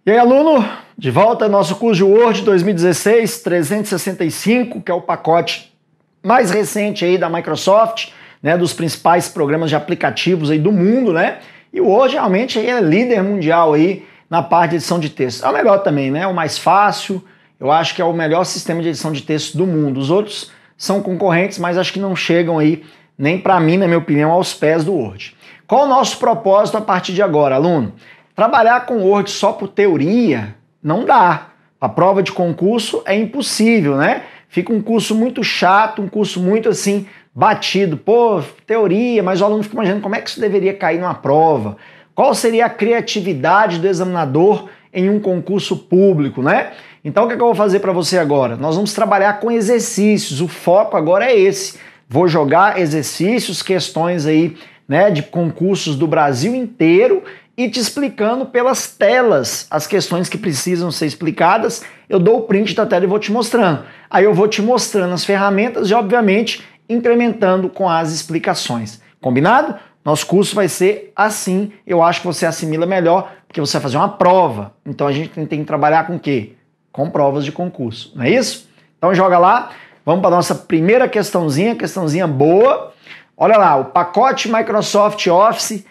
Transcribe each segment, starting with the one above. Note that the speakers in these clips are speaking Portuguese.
E aí, aluno, de volta ao nosso curso de Word 2016 365, que é o pacote mais recente aí da Microsoft, né, dos principais programas de aplicativos aí do mundo, né? E o Word realmente aí é líder mundial aí na parte de edição de texto. É o melhor também, né? O mais fácil, eu acho que é o melhor sistema de edição de texto do mundo. Os outros são concorrentes, mas acho que não chegam aí, nem para mim, na minha opinião, aos pés do Word. Qual o nosso propósito a partir de agora, aluno? Trabalhar com Word só por teoria não dá. A prova de concurso é impossível, né? Fica um curso muito chato, um curso muito assim, batido. Pô, teoria, mas o aluno fica imaginando como é que isso deveria cair numa prova. Qual seria a criatividade do examinador em um concurso público, né? Então o que eu vou fazer para você agora? Nós vamos trabalhar com exercícios, o foco agora é esse. Vou jogar exercícios, questões aí, né, de concursos do Brasil inteiro e te explicando pelas telas as questões que precisam ser explicadas. Eu dou o print da tela e vou te mostrando. Aí eu vou te mostrando as ferramentas e, obviamente, incrementando com as explicações. Combinado? Nosso curso vai ser assim. Eu acho que você assimila melhor, porque você vai fazer uma prova. Então a gente tem que trabalhar com o quê? Com provas de concurso. Não é isso? Então joga lá. Vamos para a nossa primeira questãozinha boa. Olha lá, o pacote Microsoft Office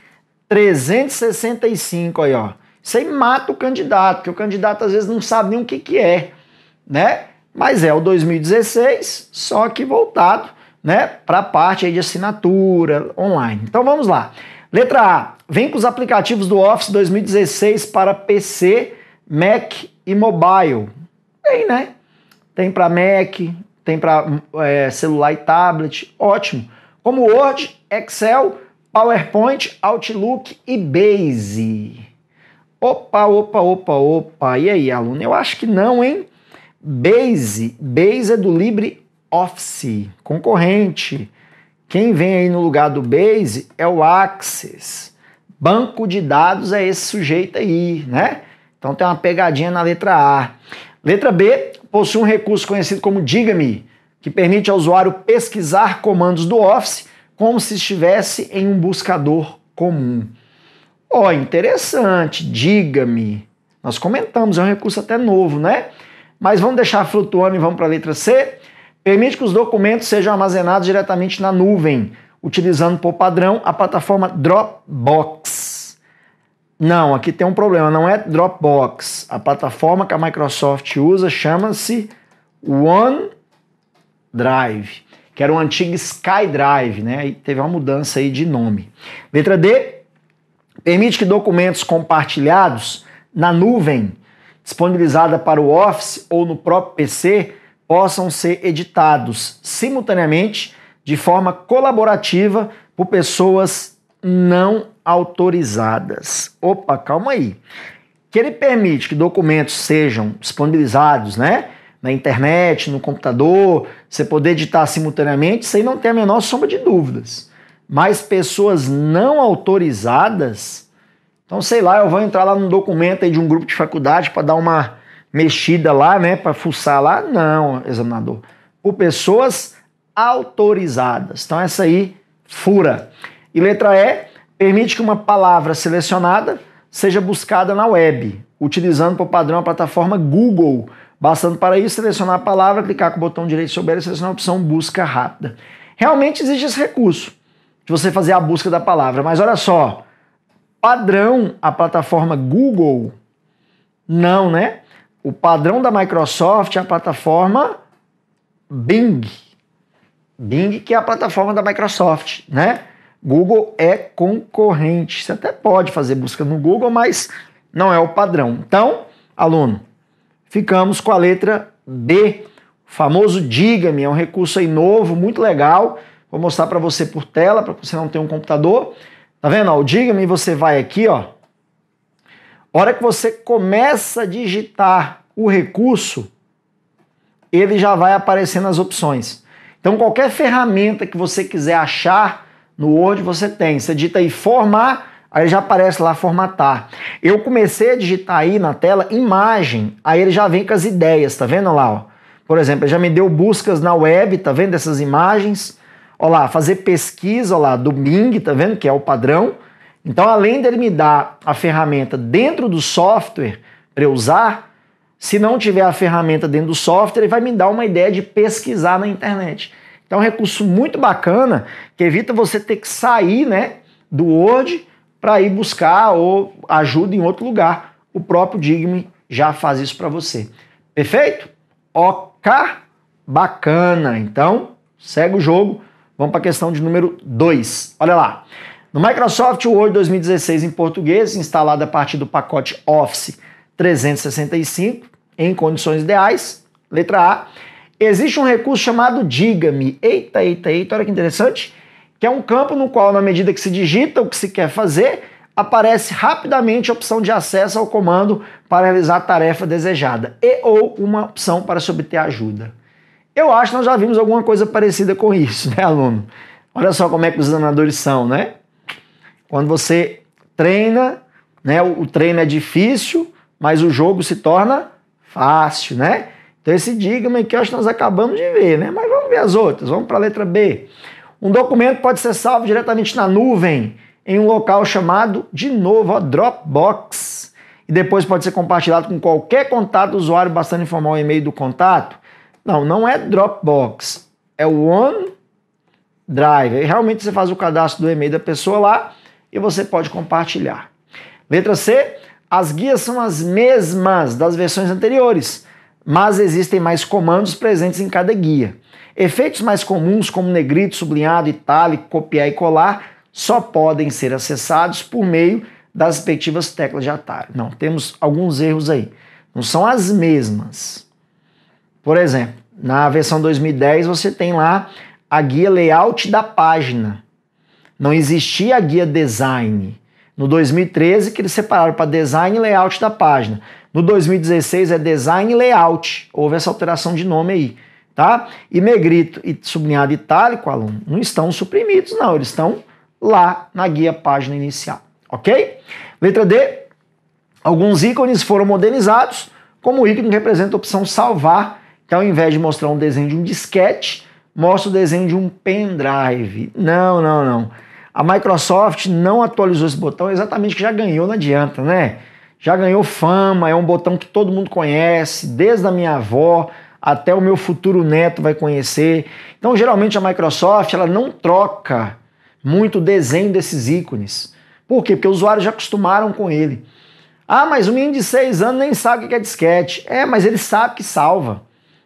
365 aí, ó. Isso aí mata o candidato, porque o candidato às vezes não sabe nem o que é, né? Mas é o 2016, só que voltado, né, para a parte aí de assinatura online. Então vamos lá. Letra A. Vem com os aplicativos do Office 2016 para PC, Mac e mobile. Tem, né? Tem para Mac, tem para celular e tablet. Ótimo. Como Word, Excel, PowerPoint, Outlook e Base. Opa. E aí, aluno? Eu acho que não, hein? Base é do LibreOffice, concorrente. Quem vem aí no lugar do Base é o Access. Banco de dados é esse sujeito aí, né? Então tem uma pegadinha na letra A. Letra B, possui um recurso conhecido como Diga-me, que permite ao usuário pesquisar comandos do Office como se estivesse em um buscador comum. Ó, interessante, Diga-me. Nós comentamos, é um recurso até novo, né? Mas vamos deixar flutuando e vamos para a letra C. Permite que os documentos sejam armazenados diretamente na nuvem, utilizando por padrão a plataforma Dropbox. Não, aqui tem um problema, não é Dropbox. A plataforma que a Microsoft usa chama-se OneDrive, que era o antigo SkyDrive, né? E teve uma mudança aí de nome. Letra D, permite que documentos compartilhados na nuvem, disponibilizada para o Office ou no próprio PC, possam ser editados simultaneamente de forma colaborativa por pessoas não autorizadas. Opa, calma aí. Que ele permite que documentos sejam disponibilizados, né, na internet, no computador, você poder editar simultaneamente, isso aí não tem a menor sombra de dúvidas. Mas pessoas não autorizadas, então sei lá, eu vou entrar lá no documento aí de um grupo de faculdade para dar uma mexida lá, né, para fuçar lá. Não, examinador. Por pessoas autorizadas. Então essa aí fura. E letra E, permite que uma palavra selecionada seja buscada na web, utilizando por padrão a plataforma Google. Bastando para isso selecionar a palavra, clicar com o botão direito sobre ela e selecionar a opção busca rápida. Realmente existe esse recurso de você fazer a busca da palavra, mas olha só, padrão a plataforma Google, não, né? O padrão da Microsoft é a plataforma Bing. Bing, que é a plataforma da Microsoft, né? Google é concorrente. Você até pode fazer busca no Google, mas não é o padrão. Então, aluno, ficamos com a letra B. O famoso Diga-me, é um recurso aí novo, muito legal. Vou mostrar para você por tela, para você não ter um computador. Tá vendo? Ó, o Diga-me, você vai aqui, ó. A hora que você começa a digitar o recurso, ele já vai aparecer nas opções. Então, qualquer ferramenta que você quiser achar no Word, você tem. Você digita aí formar, aí já aparece lá formatar. Eu comecei a digitar aí na tela imagem, aí ele já vem com as ideias, tá vendo lá? Ó? Por exemplo, ele já me deu buscas na web, tá vendo essas imagens? Ó lá, fazer pesquisa, ó lá, do Bing, tá vendo? Que é o padrão. Então, além dele me dar a ferramenta dentro do software, para eu usar, se não tiver a ferramenta dentro do software, ele vai me dar uma ideia de pesquisar na internet. Então é um recurso muito bacana que evita você ter que sair, né, do Word para ir buscar ou ajuda em outro lugar. O próprio Digme já faz isso para você. Perfeito? Ok? Bacana. Então, segue o jogo. Vamos para a questão de número 2. Olha lá. No Microsoft Word 2016 em português, instalado a partir do pacote Office 365, em condições ideais, letra A, existe um recurso chamado Diga-me. Eita, olha que interessante. Que é um campo no qual, na medida que se digita o que se quer fazer, aparece rapidamente a opção de acesso ao comando para realizar a tarefa desejada e ou uma opção para se obter ajuda. Eu acho que nós já vimos alguma coisa parecida com isso, né, aluno? Olha só como é que os examinadores são, né? Quando você treina, né, o treino é difícil, mas o jogo se torna fácil, né? Então esse Diga-me aqui eu acho que nós acabamos de ver, né? Mas vamos ver as outras, vamos para a letra B. Um documento pode ser salvo diretamente na nuvem, em um local chamado, de novo, ó, Dropbox. E depois pode ser compartilhado com qualquer contato do usuário, bastando informar o e-mail do contato. Não é Dropbox, é o OneDrive. Aí realmente você faz o cadastro do e-mail da pessoa lá e você pode compartilhar. Letra C, as guias são as mesmas das versões anteriores, mas existem mais comandos presentes em cada guia. Efeitos mais comuns, como negrito, sublinhado, itálico, copiar e colar, só podem ser acessados por meio das respectivas teclas de atalho. Não, temos alguns erros aí. Não são as mesmas. Por exemplo, na versão 2010 você tem lá a guia layout da página. Não existia a guia design. No 2013 que eles separaram para design e layout da página. No 2016 é design e layout. Houve essa alteração de nome aí. Tá? E negrito e sublinhado itálico, aluno, não estão suprimidos, não. Eles estão lá na guia página inicial. Ok? Letra D. Alguns ícones foram modernizados, como o ícone que representa a opção salvar, que ao invés de mostrar um desenho de um disquete, mostra o desenho de um pendrive. Não. A Microsoft não atualizou esse botão, exatamente que já ganhou, não adianta, né? Já ganhou fama, é um botão que todo mundo conhece, desde a minha avó até o meu futuro neto vai conhecer. Então, geralmente, a Microsoft ela não troca muito o desenho desses ícones. Por quê? Porque os usuários já acostumaram com ele. Ah, mas o menino de 6 anos nem sabe o que é disquete. É, mas ele sabe que salva.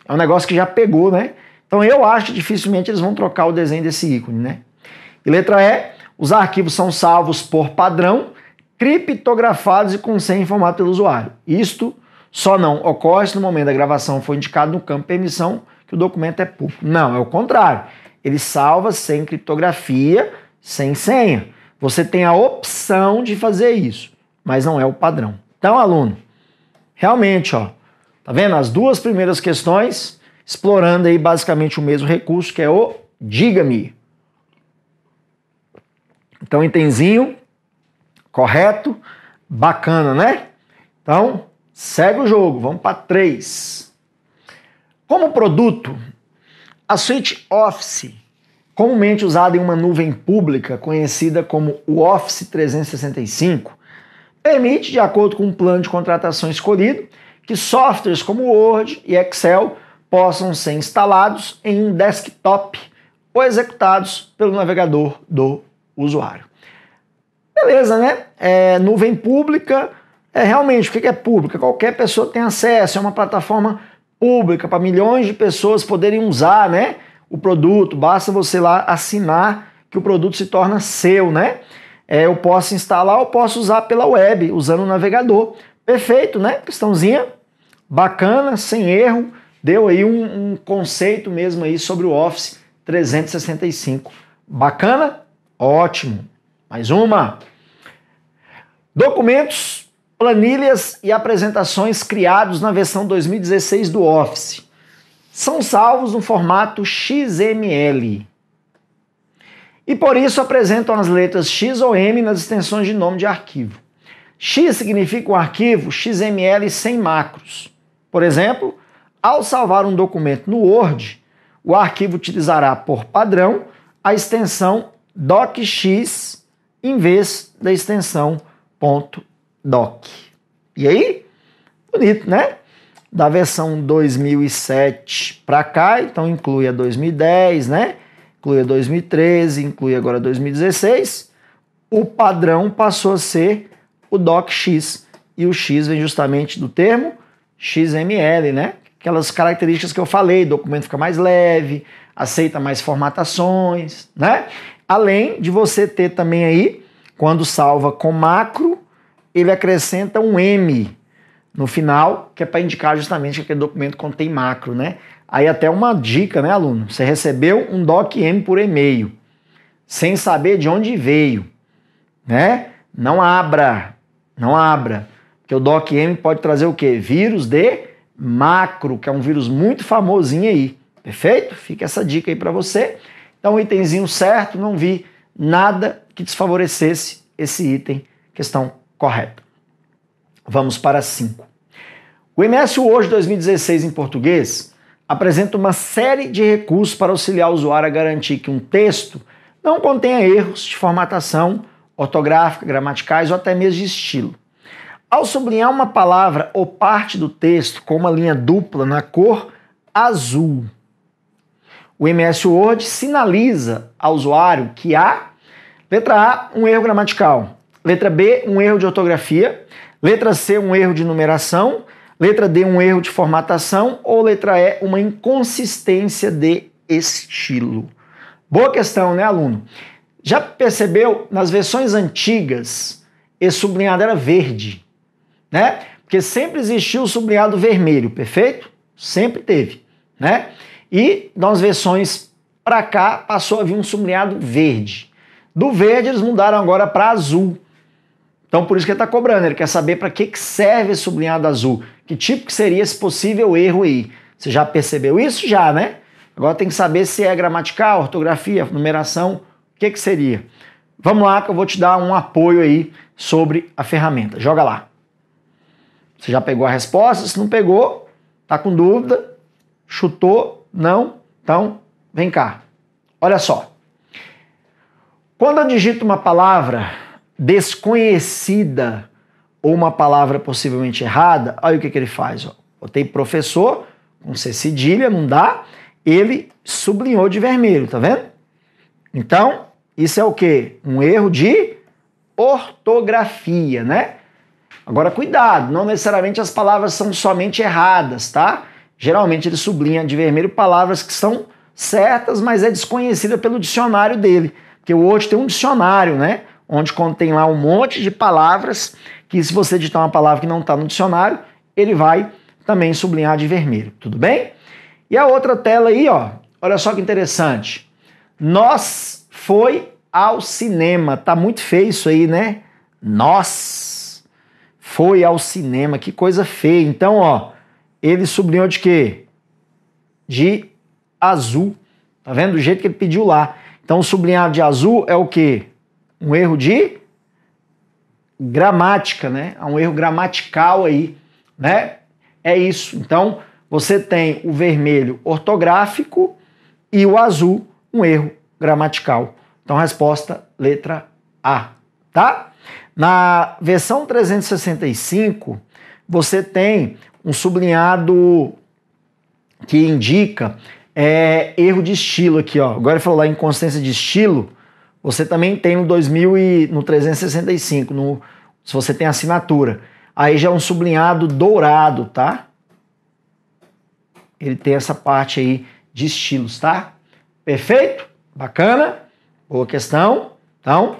É um negócio que já pegou, né? Então, eu acho que dificilmente eles vão trocar o desenho desse ícone, né? E letra E, os arquivos são salvos por padrão, criptografados e com senha informada pelo usuário. Isto só não ocorre se no momento da gravação for indicado no campo permissão que o documento é público. Não, é o contrário. Ele salva sem criptografia, sem senha. Você tem a opção de fazer isso, mas não é o padrão. Então, aluno, realmente, ó, tá vendo? As duas primeiras questões explorando aí basicamente o mesmo recurso, que é o Diga-me. Então, itemzinho correto, bacana, né? Então, segue o jogo, vamos para 3. Como produto, a suíte Office, comumente usada em uma nuvem pública conhecida como o Office 365, permite, de acordo com o plano de contratação escolhido, que softwares como Word e Excel possam ser instalados em um desktop ou executados pelo navegador do usuário. Beleza, né? Nuvem pública, realmente, o que é pública? Qualquer pessoa tem acesso, é uma plataforma pública para milhões de pessoas poderem usar, né, o produto. Basta você lá assinar que o produto se torna seu, né? Eu posso instalar ou posso usar pela web, usando o navegador. Perfeito, né? Questãozinha bacana, sem erro. Deu aí um conceito mesmo aí sobre o Office 365. Bacana? Ótimo. Mais uma. Documentos, planilhas e apresentações criados na versão 2016 do Office são salvos no formato XML. E por isso apresentam as letras X ou M nas extensões de nome de arquivo. X significa um arquivo XML sem macros. Por exemplo, ao salvar um documento no Word, o arquivo utilizará por padrão a extensão docx em vez da extensão .doc. E aí? Bonito, né? Da versão 2007 para cá, então inclui a 2010, né? Inclui a 2013, inclui agora 2016. O padrão passou a ser o DocX. E o X vem justamente do termo XML, né? Aquelas características que eu falei, o documento fica mais leve, aceita mais formatações, né? Além de você ter também aí, quando salva com macro, ele acrescenta um M no final, que é para indicar justamente que aquele documento contém macro, né? Aí até uma dica, né, aluno? Você recebeu um docm por e-mail, sem saber de onde veio, né? Não abra, porque o docm pode trazer o quê? Vírus de macro, que é um vírus muito famosinho aí, perfeito? Fica essa dica aí para você. Então, itemzinho certo, não vi nada que desfavorecesse esse item, questão correta. Vamos para 5. O MS Word 2016 em português apresenta uma série de recursos para auxiliar o usuário a garantir que um texto não contenha erros de formatação, ortográfica, gramaticais ou até mesmo de estilo. Ao sublinhar uma palavra ou parte do texto com uma linha dupla na cor azul, o MS Word sinaliza ao usuário que há, letra A, um erro gramatical, letra B, um erro de ortografia, letra C, um erro de numeração, letra D, um erro de formatação ou letra E, uma inconsistência de estilo. Boa questão, né, aluno? Já percebeu, nas versões antigas, esse sublinhado era verde, né? Porque sempre existiu o sublinhado vermelho, perfeito? Sempre teve, né? E nas versões para cá passou a vir um sublinhado verde. Do verde eles mudaram agora para azul. Então por isso que ele está cobrando, ele quer saber para que serve esse sublinhado azul. Que tipo que seria esse possível erro aí? Você já percebeu isso? Já, né? Agora tem que saber se é gramatical, ortografia, numeração, o que seria. Vamos lá que eu vou te dar um apoio aí sobre a ferramenta. Joga lá. Você já pegou a resposta? Se não pegou, tá com dúvida, chutou, não, então vem cá. Olha só. Quando eu digito uma palavra desconhecida ou uma palavra possivelmente errada, olha o que ele faz. Ó. Botei professor, com C cedilha, não dá, ele sublinhou de vermelho, tá vendo? Então, isso é o quê? Um erro de ortografia, né? Agora, cuidado, não necessariamente as palavras são somente erradas, tá? Geralmente ele sublinha de vermelho palavras que são certas, mas é desconhecida pelo dicionário dele. Porque o Word tem um dicionário, né? Onde contém lá um monte de palavras que se você digitar uma palavra que não está no dicionário, ele vai também sublinhar de vermelho, tudo bem? E a outra tela aí, ó, olha só que interessante. Nós foi ao cinema. Tá muito feio isso aí, né? Nós foi ao cinema. Que coisa feia. Então, ó, ele sublinhou de quê? De azul. Tá vendo? Do jeito que ele pediu lá. Então, o sublinhado de azul é o quê? Um erro de gramática, né? É um erro gramatical aí, né? É isso. Então, você tem o vermelho ortográfico e o azul, um erro gramatical. Então, a resposta, letra A, tá? Na versão 365, você tem um sublinhado que indica erro de estilo aqui, ó. Agora ele falou lá inconsistência de estilo, você também tem no 365, se você tem assinatura. Aí já é um sublinhado dourado, tá? Ele tem essa parte aí de estilos, tá? Perfeito? Bacana? Boa questão. Então,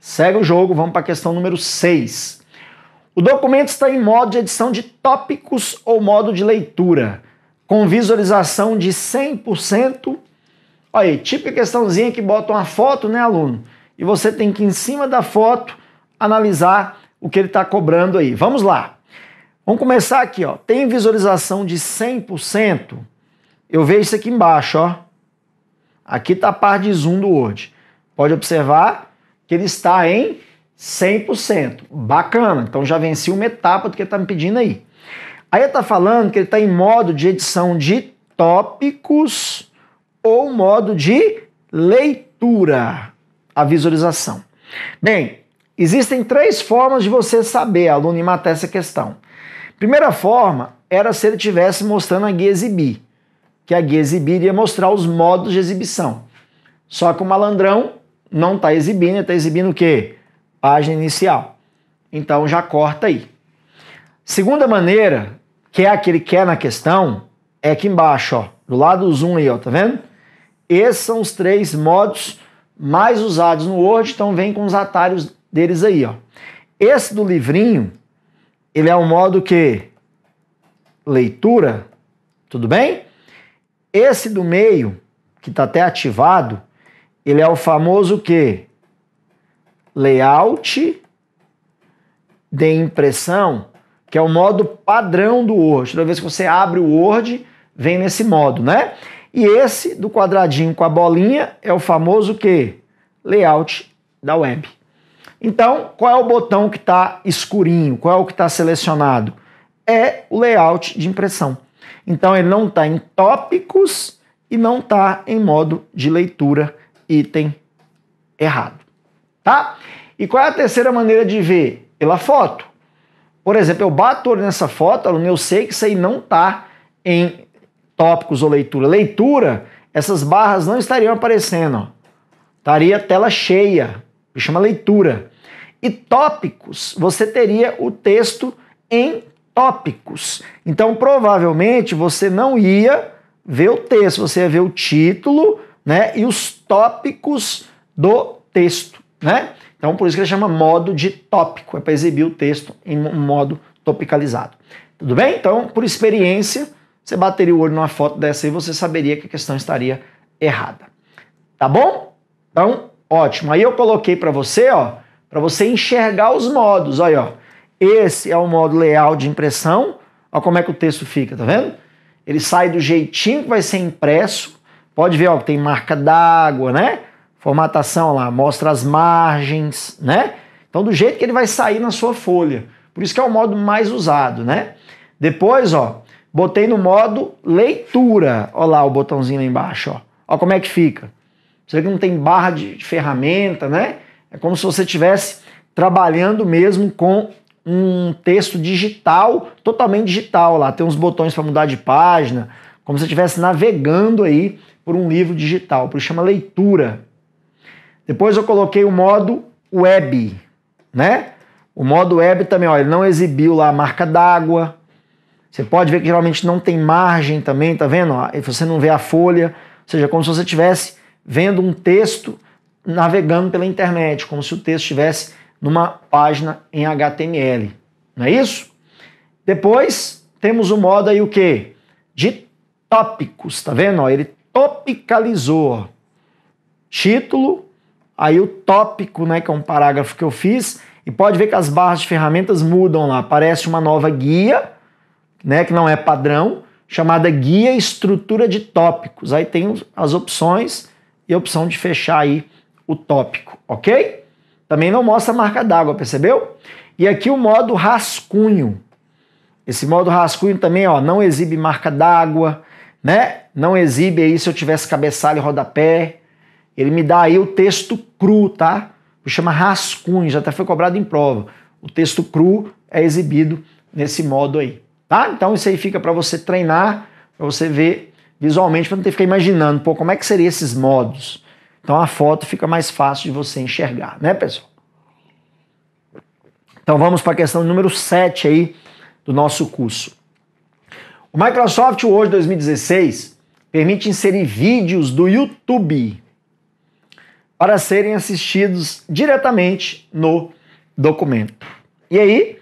segue o jogo, vamos para a questão número 6. O documento está em modo de edição de tópicos ou modo de leitura, com visualização de 100%. Olha aí, típica questãozinha que bota uma foto, né, aluno? E você tem que, em cima da foto, analisar o que ele está cobrando aí. Vamos lá. Vamos começar aqui, ó. Tem visualização de 100%. Eu vejo isso aqui embaixo, ó. Aqui está a parte de zoom do Word. Pode observar que ele está em 100%. Bacana. Então já venci uma etapa do que ele está me pedindo aí. Aí ele está falando que ele está em modo de edição de tópicos ou modo de leitura, a visualização. Bem, existem 3 formas de você saber, aluno, e matar essa questão. Primeira forma era se ele estivesse mostrando a guia exibir, que a guia exibir iria mostrar os modos de exibição. Só que o malandrão não está exibindo, ele está exibindo o quê? Página inicial. Então já corta aí. Segunda maneira, que é a que ele quer na questão, é aqui embaixo, ó, do lado do zoom aí, ó, tá vendo? Esses são os 3 modos mais usados no Word, então vem com os atalhos deles aí, ó. Esse do livrinho, ele é o modo que leitura, tudo bem? Esse do meio, que está até ativado, ele é o famoso que layout de impressão, que é o modo padrão do Word. Toda vez que você abre o Word, vem nesse modo, né? E esse do quadradinho com a bolinha é o famoso que layout da web. Então, qual é o botão que está escurinho? Qual é o que está selecionado? É o layout de impressão. Então, ele não está em tópicos e não está em modo de leitura, item errado. Tá? E qual é a terceira maneira de ver? Pela foto. Por exemplo, eu bato o olho nessa foto, aluno, eu sei que isso aí não está em tópicos ou leitura. Leitura, essas barras não estariam aparecendo. Ó. Estaria tela cheia, que chama leitura. E tópicos, você teria o texto em tópicos. Então, provavelmente, você não ia ver o texto, você ia ver o título, né, e os tópicos do texto, né? Então, por isso que ele chama modo de tópico, é para exibir o texto em um modo topicalizado. Tudo bem? Então, por experiência, você bateria o olho numa foto dessa e você saberia que a questão estaria errada. Tá bom? Então, ótimo. Aí eu coloquei para você, ó, para você enxergar os modos. Olha, ó. Esse é o modo layout de impressão. Olha como é que o texto fica, tá vendo? Ele sai do jeitinho que vai ser impresso. Pode ver, ó, que tem marca d'água, né? Formatação lá, mostra as margens, né? Então, do jeito que ele vai sair na sua folha. Por isso que é o modo mais usado, né? Depois, ó, botei no modo leitura. Olha lá o botãozinho lá embaixo, ó. Olha como é que fica. Você vê que não tem barra de ferramenta, né? É como se você estivesse trabalhando mesmo com um texto digital, totalmente digital lá. Tem uns botões para mudar de página, como se você estivesse navegando aí por um livro digital. Por isso chama leitura. Depois eu coloquei o modo web, né? O modo web também, ó, ele não exibiu lá a marca d'água. Você pode ver que geralmente não tem margem também, tá vendo? Ó, você não vê a folha, ou seja, como se você estivesse vendo um texto navegando pela internet, como se o texto estivesse numa página em HTML. Não é isso? Depois temos o modo aí o quê? De tópicos, tá vendo? Ó, ele topicalizou. Ó. Título, aí o tópico, né, que é um parágrafo que eu fiz, e pode ver que as barras de ferramentas mudam lá. Aparece uma nova guia, né, que não é padrão, chamada Guia Estrutura de Tópicos. Aí tem as opções e a opção de fechar aí o tópico, ok? Também não mostra a marca d'água, percebeu? E aqui o modo rascunho. Esse modo rascunho também, ó, não exibe marca d'água, né? Não exibe aí se eu tivesse cabeçalho e rodapé. Ele me dá aí o texto cru, tá? Chama rascunho, já até foi cobrado em prova. O texto cru é exibido nesse modo aí, tá? Então isso aí fica para você treinar, para você ver visualmente, para não ter que ficar imaginando, pô, como é que seriam esses modos? Então a foto fica mais fácil de você enxergar, né, pessoal? Então vamos para a questão número 7 aí do nosso curso. O Microsoft Word 2016 permite inserir vídeos do YouTube para serem assistidos diretamente no documento. E aí,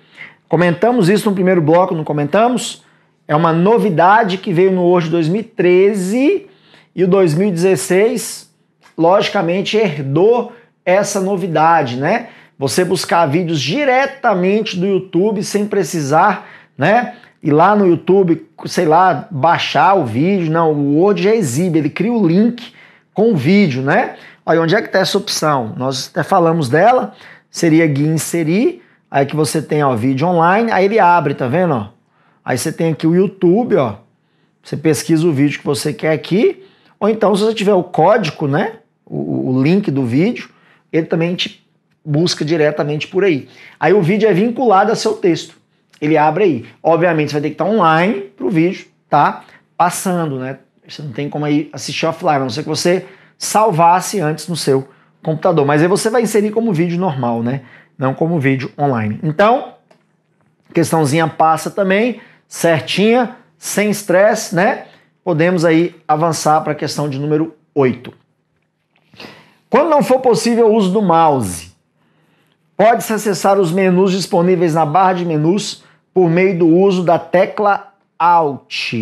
comentamos isso no primeiro bloco, não comentamos? É uma novidade que veio no Word 2013 e o 2016, logicamente, herdou essa novidade, né? Você buscar vídeos diretamente do YouTube sem precisar, né? Ir lá no YouTube, sei lá, baixar o vídeo. Não, o Word já exibe, ele cria o link com o vídeo, né? Olha, onde é que está essa opção? Nós até falamos dela, seria guia inserir, aí que você tem, ó, vídeo online, aí ele abre, tá vendo, ó? Aí você tem aqui o YouTube, ó, você pesquisa o vídeo que você quer aqui, ou então se você tiver o código, né, o link do vídeo, ele também te busca diretamente por aí. Aí o vídeo é vinculado a seu texto. ele abre aí. Obviamente você vai ter que estar online para o vídeo tá passando, né? Você não tem como aí assistir offline, a não ser que você salvasse antes no seu computador. Mas aí você vai inserir como vídeo normal, né? Não como vídeo online. Então, questãozinha passa também, certinha, sem estresse, né? Podemos aí avançar para a questão de número 8. Quando não for possível o uso do mouse, pode-se acessar os menus disponíveis na barra de menus por meio do uso da tecla Alt.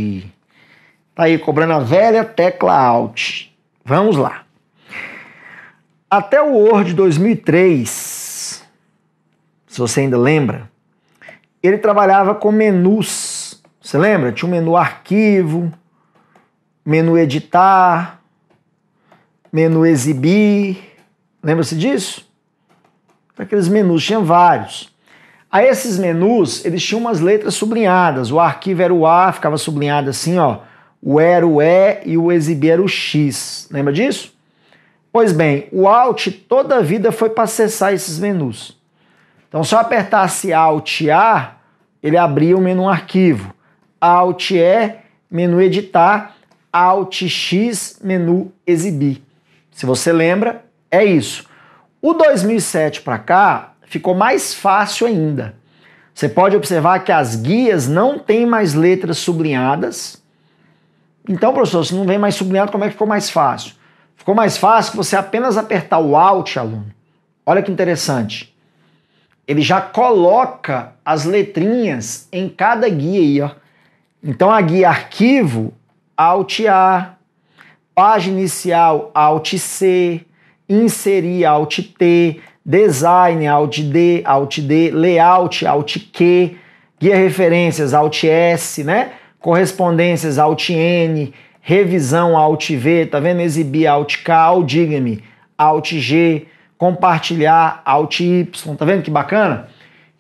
Tá aí, cobrando a velha tecla Alt. Vamos lá. Até o Word 2003, se você ainda lembra, ele trabalhava com menus. Você lembra? Tinha o menu arquivo, menu editar, menu exibir. Lembra-se disso? Aqueles menus, tinha vários. Aí esses menus, eles tinham umas letras sublinhadas. O arquivo era o A, ficava sublinhado assim, ó. O E era o E e o exibir era o X. Lembra disso? Pois bem, o Alt toda a vida foi para acessar esses menus. Então, se eu apertasse Alt A, ele abria o menu arquivo. Alt E, menu editar. Alt X, menu exibir. Se você lembra, é isso. O 2007 para cá ficou mais fácil ainda. Você pode observar que as guias não têm mais letras sublinhadas. Então, professor, se não vem mais sublinhado, como é que ficou mais fácil? Ficou mais fácil que você apenas apertar o Alt, aluno. Olha que interessante. Ele já coloca as letrinhas em cada guia aí, ó. Então, a guia arquivo, Alt A, página inicial, Alt C, inserir, Alt T, design, Alt D, Alt D, layout, Alt Q, guia referências, Alt S, né? Correspondências, Alt N, revisão, Alt V, tá vendo? Exibir, Alt K, ou diga-me, Alt G, compartilhar, Alt Y, tá vendo que bacana?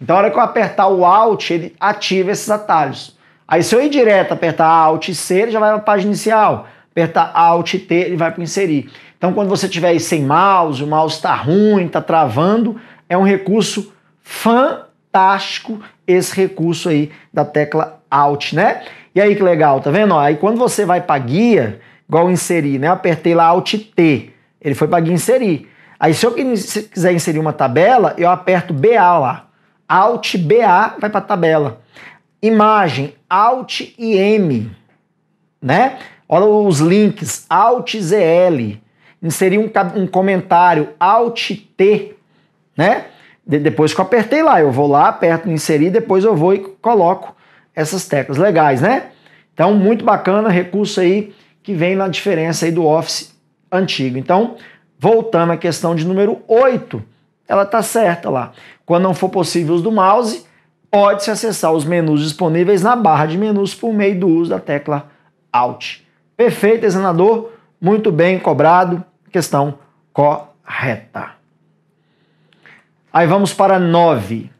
Então, a hora que eu apertar o Alt, ele ativa esses atalhos. Aí, se eu ir direto, apertar Alt C, ele já vai para a página inicial. Apertar Alt T, ele vai para inserir. Então, quando você estiver aí sem mouse, o mouse está ruim, está travando, é um recurso fantástico esse recurso aí da tecla Alt, né? E aí que legal, tá vendo? Aí quando você vai para guia, igual inserir, né? Eu apertei lá Alt T, ele foi para guia inserir. Aí se eu quiser inserir uma tabela, eu aperto BA lá. Alt BA vai para tabela. Imagem, Alt e M, né? Olha os links, Alt ZL. Inserir um comentário, Alt T, né? Depois que eu apertei lá, eu vou lá, aperto inserir, depois eu vou e coloco essas teclas legais, né? Então, muito bacana, recurso aí que vem na diferença aí do Office antigo. Então, voltando à questão de número 8, ela tá certa lá. Quando não for possível o uso do mouse, pode-se acessar os menus disponíveis na barra de menus por meio do uso da tecla Alt. Perfeito, examinador, muito bem cobrado, questão correta. Aí vamos para 9.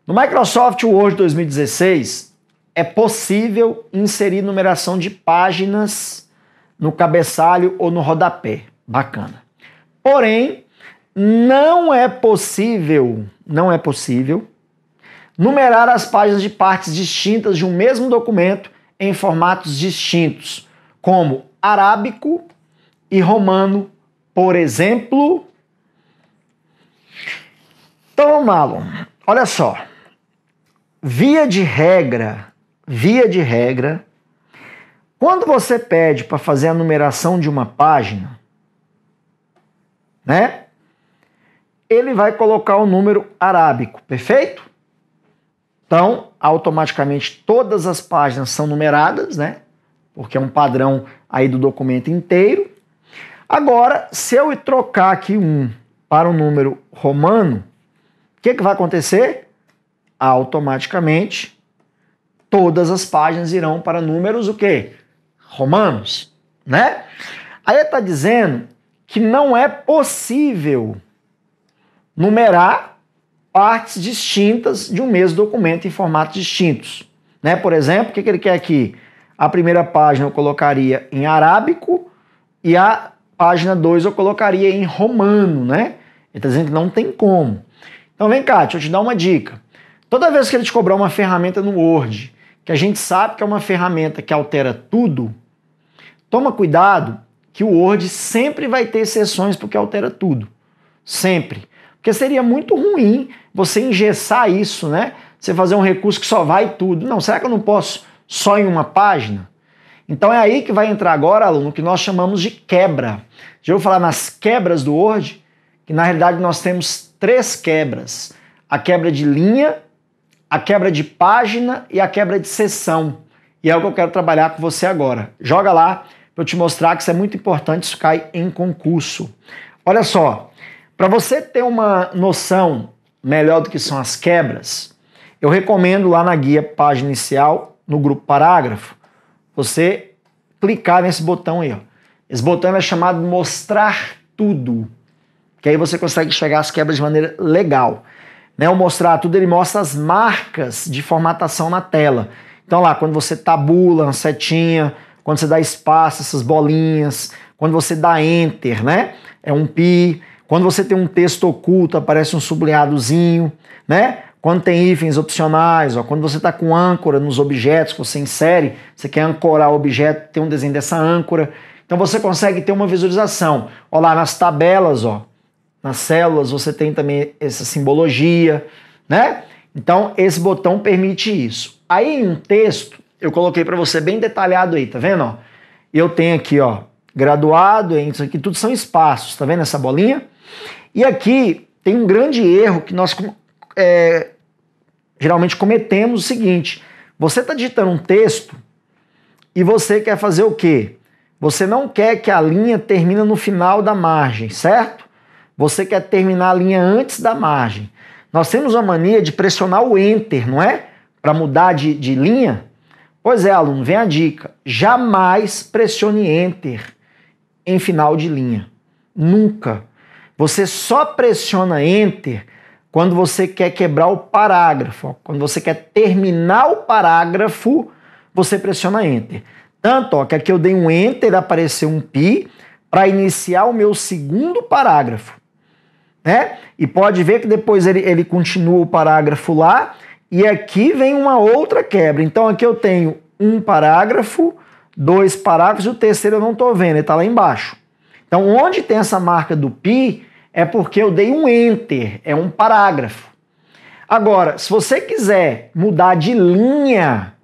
No Microsoft Word 2016, é possível inserir numeração de páginas no cabeçalho ou no rodapé. Bacana. Porém, não é possível numerar as páginas de partes distintas de um mesmo documento em formatos distintos, como arábico e romano, por exemplo. Então vamos lá, aluno. Olha só. Via de regra, quando você pede para fazer a numeração de uma página, né? Ele vai colocar o número arábico, perfeito? Então, automaticamente todas as páginas são numeradas, né? Porque é um padrão aí do documento inteiro. Agora, se eu trocar aqui um para um número romano, o que vai acontecer? Automaticamente, todas as páginas irão para números o quê? Romanos, né? Aí ele está dizendo que não é possível numerar partes distintas de um mesmo documento em formatos distintos, né? Por exemplo, o que ele quer aqui? A primeira página eu colocaria em arábico e a página 2 eu colocaria em romano, né? Ele está dizendo que não tem como. Então vem cá, deixa eu te dar uma dica. Toda vez que ele te cobrar uma ferramenta no Word, que a gente sabe que é uma ferramenta que altera tudo, toma cuidado que o Word sempre vai ter exceções porque altera tudo. Sempre. Porque seria muito ruim você engessar isso, né? Você fazer um recurso que só vai tudo. Não, será que eu não posso só em uma página? Então é aí que vai entrar agora, aluno, o que nós chamamos de quebra. Já ouviu falar nas quebras do Word? Que na realidade nós temos 3 quebras. A quebra de linha, a quebra de página e a quebra de seção. E é o que eu quero trabalhar com você agora. Joga lá para eu te mostrar que isso é muito importante, isso cai em concurso. Olha só, para você ter uma noção melhor do que são as quebras, eu recomendo lá na guia página inicial, no grupo parágrafo, você clicar nesse botão aí. Ó. Esse botão é chamado mostrar tudo, que aí você consegue chegar às quebras de maneira legal. Né? O mostrar tudo, ele mostra as marcas de formatação na tela. Então lá, quando você tabula, uma setinha, quando você dá espaço, essas bolinhas, quando você dá enter, né? É um pi. Quando você tem um texto oculto, aparece um sublinhadozinho, né? Quando tem hífens opcionais, ó, quando você está com âncora nos objetos que você insere, você quer ancorar o objeto, tem um desenho dessa âncora. Então você consegue ter uma visualização. Ó lá nas tabelas, ó, nas células, você tem também essa simbologia, né? Então esse botão permite isso. Aí em um texto, eu coloquei para você bem detalhado aí, tá vendo? Ó? Eu tenho aqui, ó, graduado, isso aqui tudo são espaços, tá vendo essa bolinha? E aqui tem um grande erro que nós geralmente cometemos o seguinte: você está digitando um texto e você quer fazer o quê? Você não quer que a linha termine no final da margem, certo? Você quer terminar a linha antes da margem. Nós temos a mania de pressionar o Enter, não é? Para mudar de linha. Pois é, aluno, vem a dica. Jamais pressione Enter em final de linha. Nunca. Você só pressiona Enter quando você quer quebrar o parágrafo. Quando você quer terminar o parágrafo, você pressiona Enter. Tanto ó, que aqui eu dei um Enter, apareceu um pi, para iniciar o meu segundo parágrafo. Né? E pode ver que depois ele continua o parágrafo lá, e aqui vem uma outra quebra. Então aqui eu tenho um parágrafo, 2 parágrafos, e o terceiro eu não estou vendo, ele está lá embaixo. Então onde tem essa marca do pi, é porque eu dei um Enter, é um parágrafo. Agora, se você quiser mudar de linha,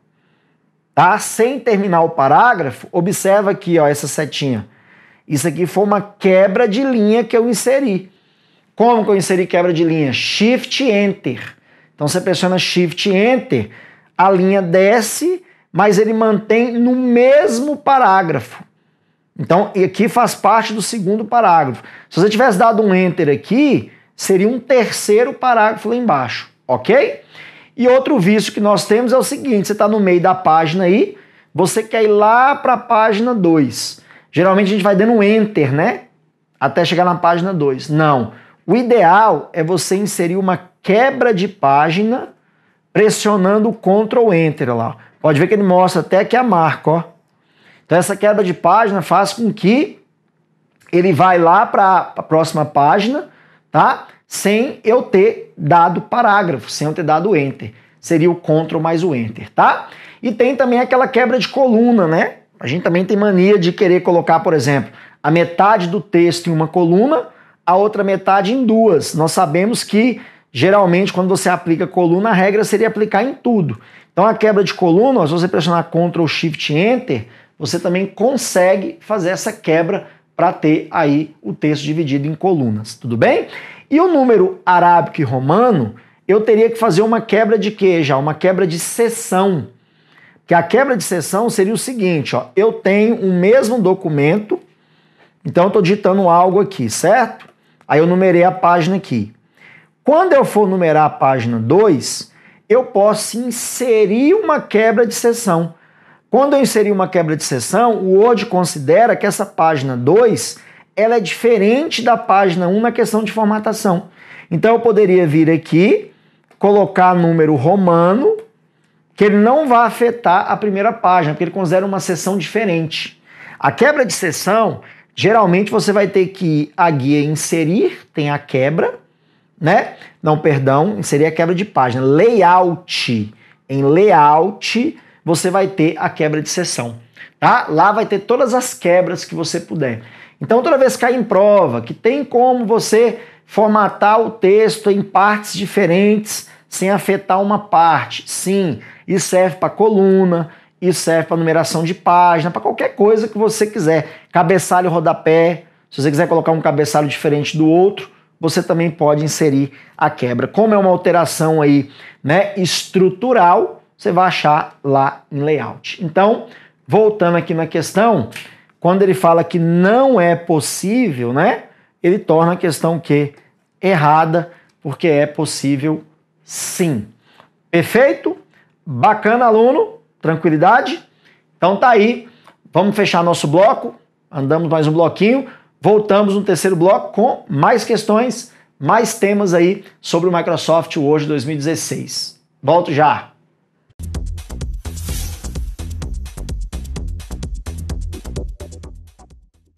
tá? Sem terminar o parágrafo, observa aqui, ó, essa setinha. Isso aqui foi uma quebra de linha que eu inseri. Como que eu inseri quebra de linha? Shift Enter. Então você pressiona Shift Enter, a linha desce, mas ele mantém no mesmo parágrafo. Então, aqui faz parte do segundo parágrafo. Se você tivesse dado um Enter aqui, seria um terceiro parágrafo lá embaixo, ok? E outro vício que nós temos é o seguinte: você está no meio da página aí, você quer ir lá para a página 2. Geralmente a gente vai dando um Enter, né? Até chegar na página 2. Não. O ideal é você inserir uma quebra de página pressionando o Ctrl Enter lá. Pode ver que ele mostra até aqui a marca, ó. Então essa quebra de página faz com que ele vai lá para a próxima página, tá? Sem eu ter dado parágrafo, sem eu ter dado Enter. Seria o Ctrl mais o Enter, tá? E tem também aquela quebra de coluna, né? A gente também tem mania de querer colocar, por exemplo, a metade do texto em uma coluna, a outra metade em duas. Nós sabemos que, geralmente, quando você aplica coluna, a regra seria aplicar em tudo. Então, a quebra de coluna, se você pressionar Ctrl, Shift, Enter, você também consegue fazer essa quebra para ter aí o texto dividido em colunas, tudo bem? E o número arábico e romano, eu teria que fazer uma quebra de quê já? Uma quebra de seção. Que a quebra de seção seria o seguinte, ó, eu tenho o mesmo documento, então eu estou digitando algo aqui, certo? Aí eu numerei a página aqui. Quando eu for numerar a página 2, eu posso inserir uma quebra de seção. Quando eu inserir uma quebra de seção, o Word considera que essa página 2 ela é diferente da página 1 na questão de formatação. Então eu poderia vir aqui, colocar número romano, que ele não vai afetar a primeira página, porque ele considera uma seção diferente. A quebra de seção, geralmente você vai ter que ir à guia inserir, tem a quebra, né? Não, perdão, seria a quebra de página. Layout. Em layout, você vai ter a quebra de seção, tá? Lá vai ter todas as quebras que você puder. Então, toda vez que cai em prova, que tem como você formatar o texto em partes diferentes, sem afetar uma parte. Sim, isso serve para coluna, isso serve para numeração de página, para qualquer coisa que você quiser. Cabeçalho, rodapé, se você quiser colocar um cabeçalho diferente do outro, você também pode inserir a quebra. Como é uma alteração aí, né, estrutural, você vai achar lá em layout. Então, voltando aqui na questão, quando ele fala que não é possível, né, ele torna a questão que errada, porque é possível sim. Perfeito? Bacana, aluno? Tranquilidade? Então tá aí. Vamos fechar nosso bloco. Andamos mais um bloquinho. Voltamos no terceiro bloco com mais questões, mais temas aí sobre o Microsoft Word 2016. Volto já!